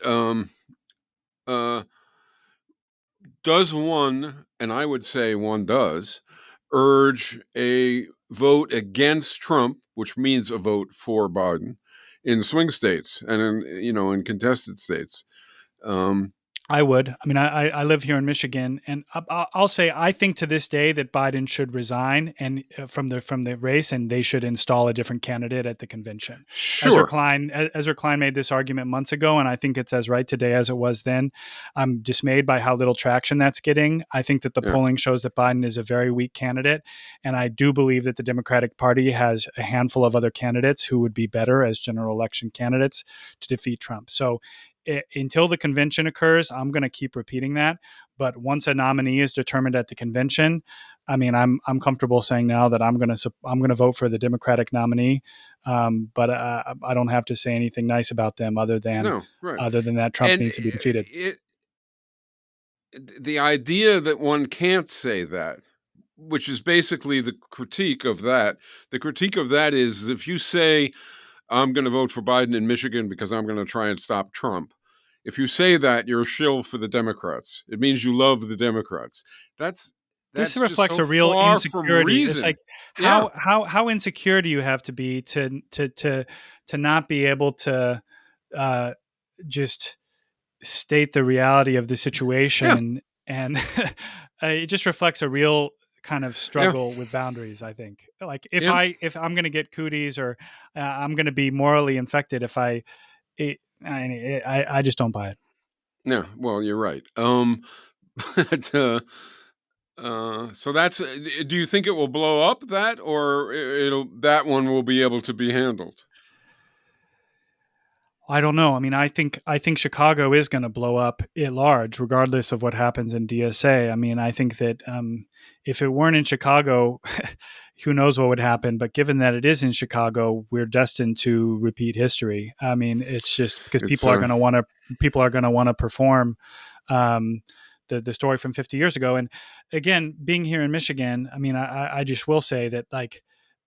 uh, does one, and I would say one does, urge a vote against Trump, which means a vote for Biden, in swing states and in contested states? Um, I would. I mean, I live here in Michigan, and I'll say I think to this day that Biden should resign and from the race, and they should install a different candidate at the convention. sure. Ezra Klein made this argument months ago, and I think it's as right today as it was then. I'm dismayed by how little traction that's getting. I think that the Yeah. polling shows that Biden is a very weak candidate, and I do believe that the Democratic Party has a handful of other candidates who would be better as general election candidates to defeat Trump. So until the convention occurs, I'm going to keep repeating that. But once a nominee is determined at the convention, I mean, I'm comfortable saying now that I'm going to vote for the Democratic nominee. But I don't have to say anything nice about them other than No, right. that Trump And needs to be defeated. the idea that one can't say that, which is basically the critique of that, is if you say, I'm going to vote for Biden in Michigan because I'm going to try and stop Trump. If you say that, you're a shill for the Democrats. It means you love the Democrats. That's This that's just reflects so a real far from insecurity. It's reason. like Yeah, how insecure do you have to be to not be able to uh, just state the reality of the yeah, situation, and it just reflects a real kind of yeah, struggle with boundaries. I think, like yeah. if I'm going to get cooties, or I'm going to be morally infected if I just don't buy it. Yeah. Well, you're right. But, so that's. Do you think it will blow up that, or it'll that one will be able to be handled? I don't know. I mean, I think Chicago is going to blow up at large, regardless of what happens in DSA. I mean, I think that if it weren't in Chicago, who knows what would happen? But given that it is in Chicago, we're destined to repeat history. I mean, it's just because It's people are going to want to perform um, the story from 50 years ago. And again, being here in Michigan, I mean, I just will say that, like,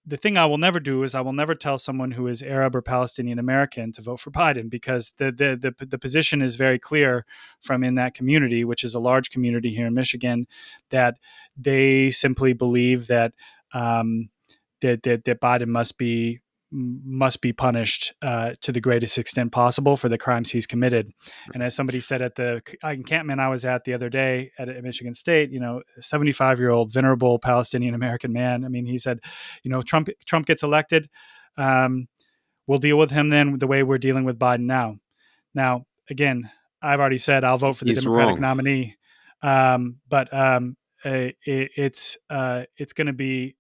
the thing I will never do is I will never tell someone who is Arab or Palestinian American to vote for Biden, because the position is very clear from in that community, which is a large community here in Michigan, that they simply believe that that Biden must be must be punished to the greatest extent possible for the crimes he's committed. And as somebody said at the encampment I was at the other day at Michigan State, a 75-year-old venerable Palestinian American man. I mean, he said, Trump gets elected. We'll deal with him then the way we're dealing with Biden now. Now, again, I've already said I'll vote for the He's Democratic wrong. nominee, but it's going to be.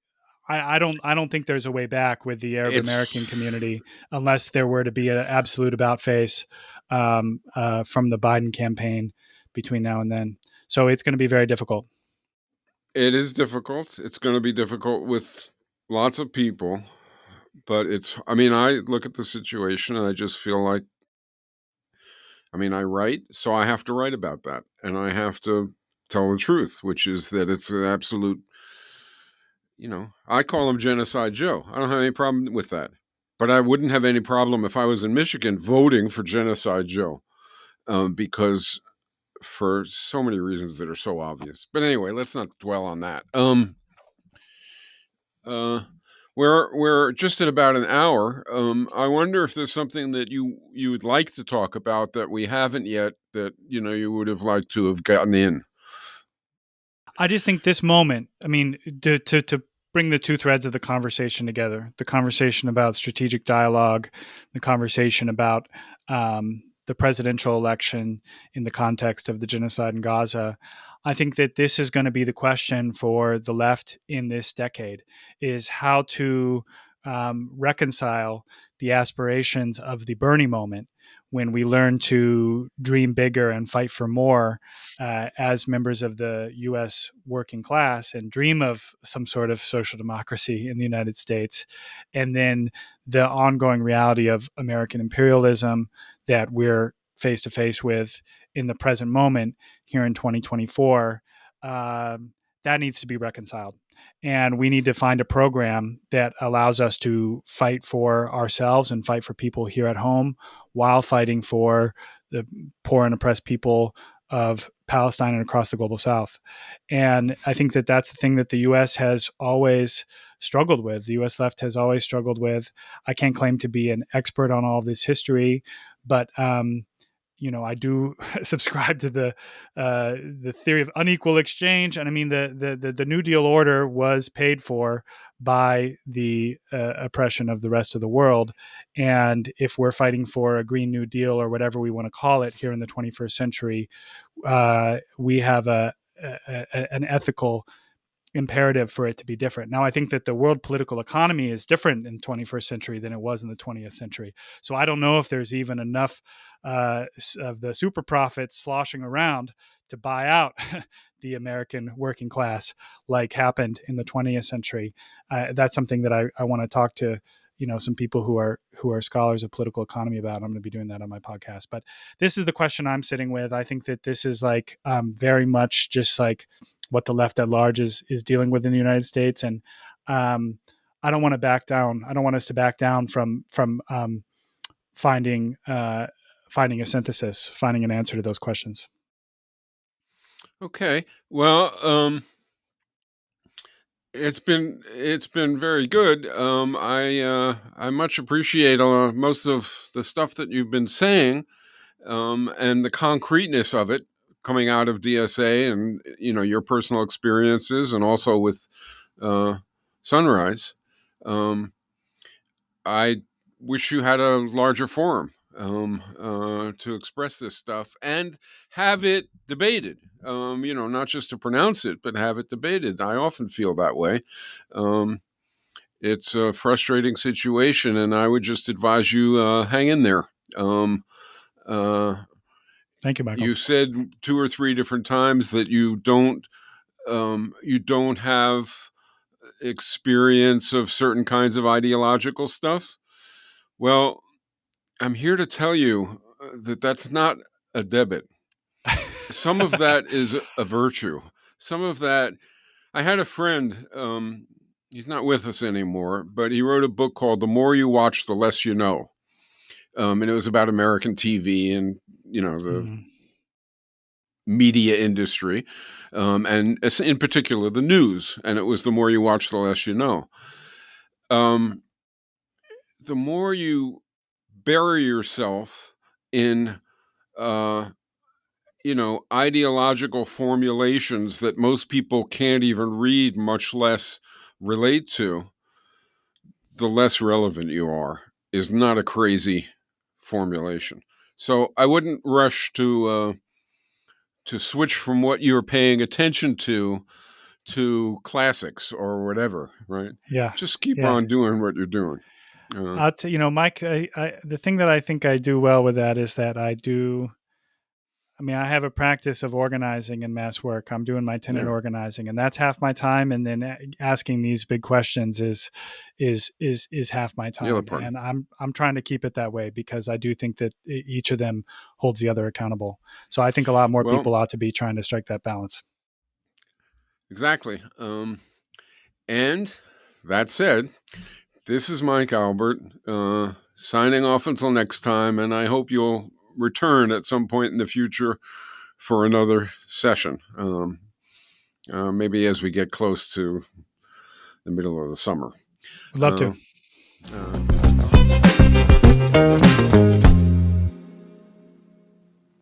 I don't think there's a way back with the Arab American It's community unless there were to be an absolute about face from the Biden campaign between now and then. So it's going to be very difficult. it is difficult. It's going to be difficult with lots of people, but I mean, I look at the situation and I just feel like, I mean, I write, so I have to write about that, and I have to tell the truth, which is that it's an absolute, I call him Genocide Joe. I don't have any problem with that. But I wouldn't have any problem if I was in Michigan voting for Genocide Joe, because for so many reasons that are so obvious. But anyway, let's not dwell on that. Uh, we're just at about an hour. I wonder if there's something that you would like to talk about that we haven't yet, that you would have liked to have gotten in. I just think this moment, I mean, to bring the two threads of the conversation together, the conversation about strategic dialogue, the conversation about the presidential election in the context of the genocide in Gaza. I think that this is going to be the question for the left in this decade, is how to reconcile the aspirations of the Bernie moment, when we learn to dream bigger and fight for more as members of the U.S. working class, and dream of some sort of social democracy in the United States, and then the ongoing reality of American imperialism that we're face to face with in the present moment here in 2024. That needs to be reconciled. And we need to find a program that allows us to fight for ourselves and fight for people here at home while fighting for the poor and oppressed people of Palestine and across the global South. And I think that that's the thing that the U.S. has always struggled with. The U.S. left has always struggled with. I can't claim to be an expert on all of this history, but I do subscribe to the theory of unequal exchange, and I mean the New Deal order was paid for by the oppression of the rest of the world, and if we're fighting for a Green New Deal or whatever we want to call it here in the 21st century, we have an ethical imperative for it to be different. Now, I think that the world political economy is different in the 21st century than it was in the 20th century. So I don't know if there's even enough of the super profits sloshing around to buy out the American working class like happened in the 20th century. That's something that I want to talk to some people who are scholars of political economy about. I'm going to be doing that on my podcast. But this is the question I'm sitting with. I think that this is like very much just like what the left at large is dealing with in the United States, and I don't want to back down. I don't want us to back down from finding finding a synthesis, finding an answer to those questions. Okay. Well, it's been very good. I much appreciate most of the stuff that you've been saying, and the concreteness of it coming out of DSA, and your personal experiences, and also with uh, Sunrise. Um, I wish you had a larger forum to express this stuff and have it debated. Not just to pronounce it, but have it debated. I often feel that way. Um, it's a frustrating situation, and I would just advise you hang in there. Um, uh, Thank you, Michael. you said 2 or 3 different times that you don't have experience of certain kinds of ideological stuff. Well, I'm here to tell you that that's not a debit. Some of that is a virtue. Some of that, I had a friend, he's not with us anymore, but he wrote a book called The More You Watch, The Less You Know. And it was about American TV and, the Mm. media industry, and in particular the news. And it was the more you watch, the less you know. Um, the more you bury yourself in, uh, ideological formulations that most people can't even read, much less relate to, the less relevant you are. Is not a crazy formulation. So I wouldn't rush to switch from what you're paying attention to classics or whatever, right? Yeah. Just keep Yeah. on doing what you're doing. Mike, the thing that I think I do well with that is that I mean, I have a practice of organizing in mass work. I'm doing my tenant Yeah, organizing, and that's half my time. And then asking these big questions is half my the other time. part. And I'm trying to keep it that way because I do think that each of them holds the other accountable. So I think a lot more Well, people ought to be trying to strike that balance. exactly. And that said, this is Mike Albert, signing off until next time, and I hope you'll return at some point in the future for another session. Maybe as we get close to the middle of the summer. Would love to. Uh, uh,